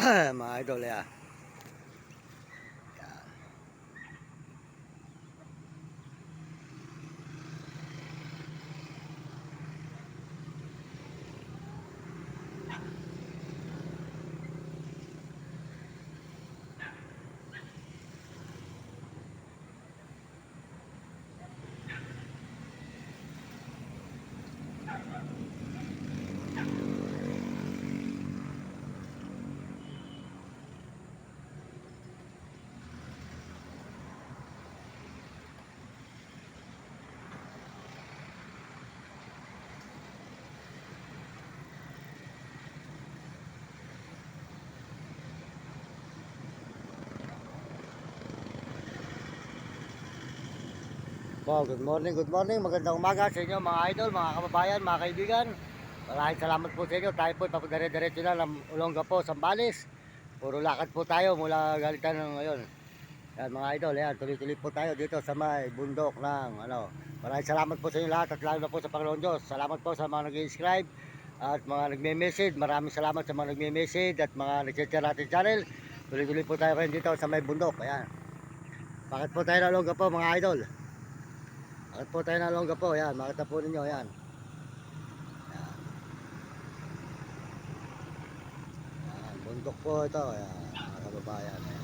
Mga idol, yan. Po, good morning, good morning. Magandang umaga sa inyo mga idol, mga kababayan, mga kaibigan. Maraming salamat po sa inyo. Tayo po papadire-diretso na ng Olongapo, Sambales. Puro lakad po tayo mula Galitan ngayon. Yan mga idol, yan. Tuloy-tuloy po tayo dito sa may bundok ng Maraming salamat po sa inyo lahat at lalo na po sa Panginoon Diyos. Salamat po sa mga nag-subscribe at mga nagme-message. Maraming salamat sa mga nagme-message at mga nag-share natin channel. Tuloy-tuloy po tayo ngayon dito sa may bundok. Ayan. Bakit po tayo ng Olongapo mga idol? Bakit po tayo ng Olongapo? Yan, makita po ninyo, yan. Yan, bundok po ito, yan, mga kababayan. Yan.